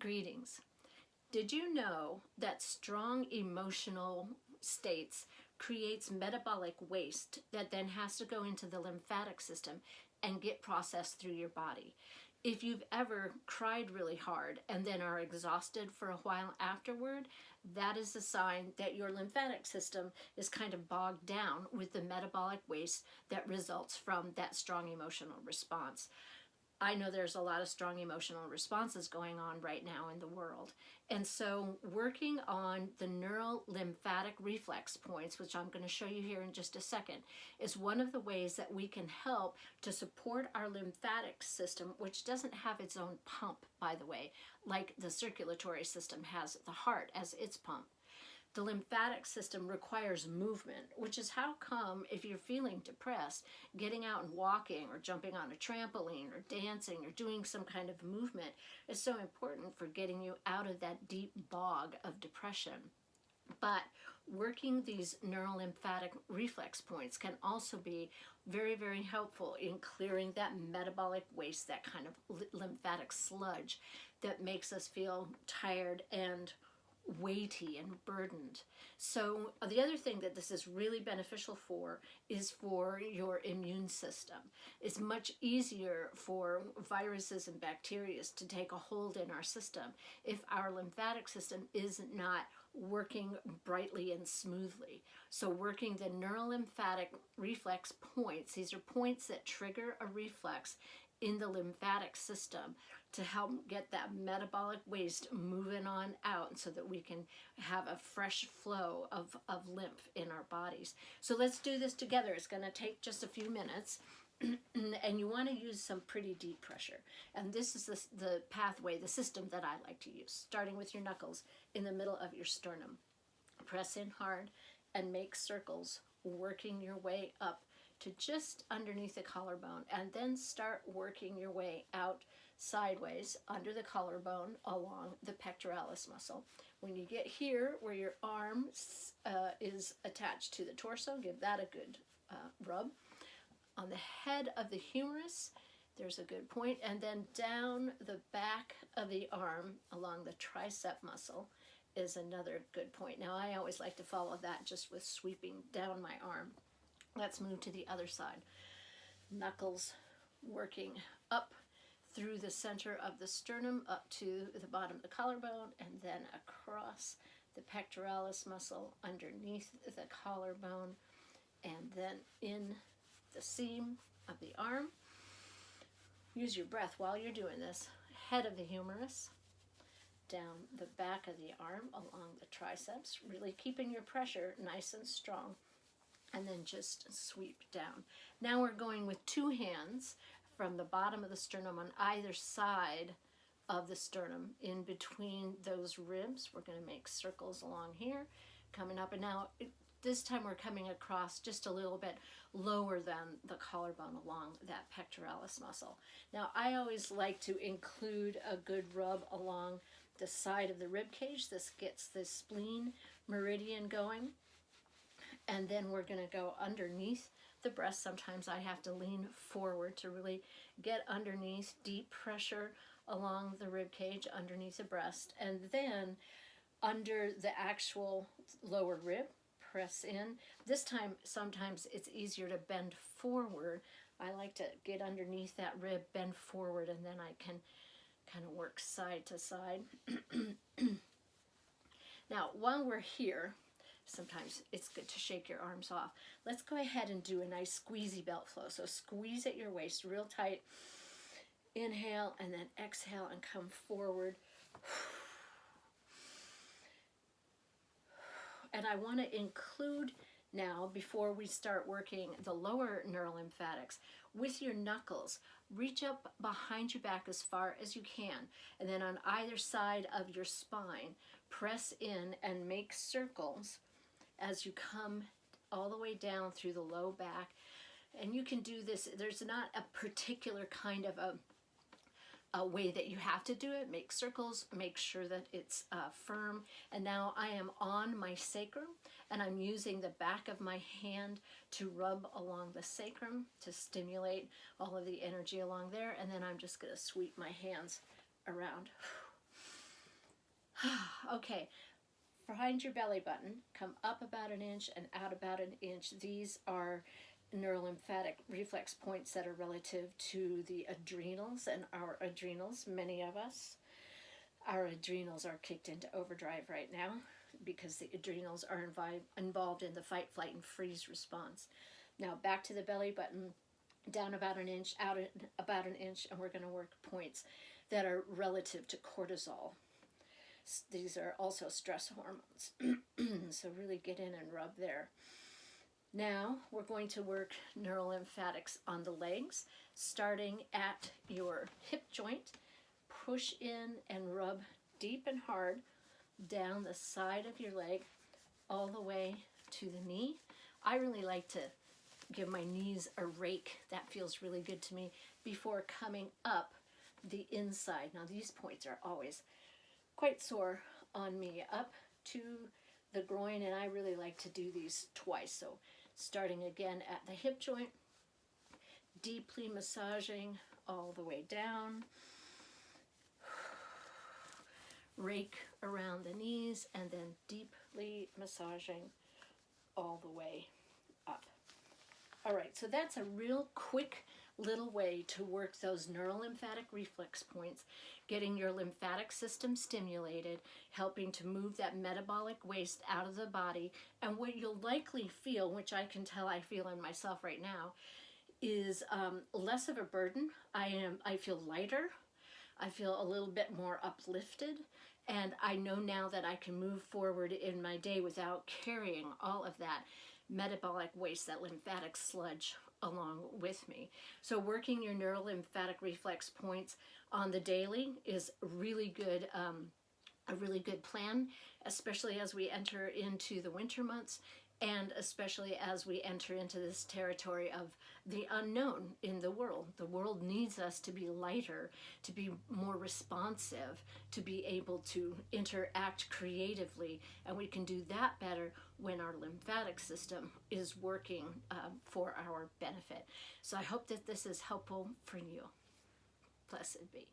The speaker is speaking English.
Greetings. Did you know that strong emotional states creates metabolic waste that then has to go into the lymphatic system and get processed through your body? If you've ever cried really hard and then are exhausted for a while afterward, that is a sign that your lymphatic system is kind of bogged down with the metabolic waste that results from that strong emotional response. I know there's a lot of strong emotional responses going on right now in the world. And so working on the neurolymphatic reflex points, which I'm going to show you here in just a second, is one of the ways that we can help to support our lymphatic system, which doesn't have its own pump, by the way, like the circulatory system has the heart as its pump. The lymphatic system requires movement, which is how come if you're feeling depressed, getting out and walking or jumping on a trampoline or dancing or doing some kind of movement is so important for getting you out of that deep bog of depression. But working these neurolymphatic reflex points can also be very, very helpful in clearing that metabolic waste, that kind of lymphatic sludge that makes us feel tired and weighty and burdened. So the other thing that this is really beneficial for is for your immune system. It's much easier for viruses and bacteria to take a hold in our system if our lymphatic system is not working brightly and smoothly. So working the neurolymphatic reflex points, these are points that trigger a reflex in the lymphatic system to help get that metabolic waste moving on out so that we can have a fresh flow of lymph in our bodies. So let's do this together. It's going to take just a few minutes. And you want to use some pretty deep pressure. And this is the pathway, the system that I like to use, starting with your knuckles in the middle of your sternum. Press in hard and make circles, working your way up to just underneath the collarbone, and then start working your way out sideways under the collarbone along the pectoralis muscle. When you get here where your arm is attached to the torso, give that a good rub. On the head of the humerus, there's a good point, and then down the back of the arm along the tricep muscle is another good point. Now I always like to follow that just with sweeping down my arm. Let's move to the other side. Knuckles working up through the center of the sternum up to the bottom of the collarbone, and then across the pectoralis muscle underneath the collarbone, and then in the seam of the arm. Use your breath while you're doing this. Head of the humerus, down the back of the arm along the triceps, really keeping your pressure nice and strong, and then just sweep down. Now we're going with two hands from the bottom of the sternum on either side of the sternum, in between those ribs. We're going to make circles along here, coming up, and now this time we're coming across just a little bit lower than the collarbone along that pectoralis muscle. Now I always like to include a good rub along the side of the rib cage. This gets the spleen meridian going. And then we're going to go underneath the breast. Sometimes I have to lean forward to really get underneath, deep pressure along the rib cage, underneath the breast. And then under the actual lower rib, press in. This time, sometimes it's easier to bend forward. I like to get underneath that rib, bend forward, and then I can kind of work side to side. Now, while we're here, sometimes it's good to shake your arms off. Let's go ahead and do a nice squeezy belt flow. So squeeze at your waist real tight. Inhale and then exhale and come forward. And I want to include now, before we start working the lower neurolymphatics, with your knuckles, reach up behind your back as far as you can. And then on either side of your spine, press in and make circles as you come all the way down through the low back. And you can do this, there's not a particular kind of a way that you have to do it. Make circles, make sure that it's firm. And now I am on my sacrum, and I'm using the back of my hand to rub along the sacrum to stimulate all of the energy along there. And then I'm just going to sweep my hands around. Okay, find your belly button, come up about an inch and out about an inch. These are neurolymphatic reflex points that are relative to the adrenals and our adrenals. Many of us, our adrenals are kicked into overdrive right now because the adrenals are involved in the fight, flight, and freeze response. Now back to the belly button, down about an inch, out about an inch, and we're going to work points that are relative to cortisol. These are also stress hormones. So really get in and rub there. Now we're going to work neurolymphatics on the legs, starting at your hip joint. Push in and rub deep and hard down the side of your leg all the way to the knee. I really like to give my knees a rake. That feels really good to me before coming up the inside. Now these points are always quite sore on me, up to the groin, and I really like to do these twice. So starting again at the hip joint, deeply massaging all the way down, rake around the knees, and then deeply massaging all the way up. All right, so that's a real quick little way to work those neurolymphatic reflex points, getting your lymphatic system stimulated, helping to move that metabolic waste out of the body. And what you'll likely feel, which I can tell I feel in myself right now, is less of a burden. I feel lighter. I feel a little bit more uplifted. And I know now that I can move forward in my day without carrying all of that metabolic waste, that lymphatic sludge along with me. So working your neurolymphatic reflex points on the daily is really good, a really good plan, especially as we enter into the winter months, and especially as we enter into this territory of the unknown in the world. The world needs us to be lighter, to be more responsive, to be able to interact creatively, and we can do that better when our lymphatic system is working for our benefit. So I hope that this is helpful for you. Blessed be.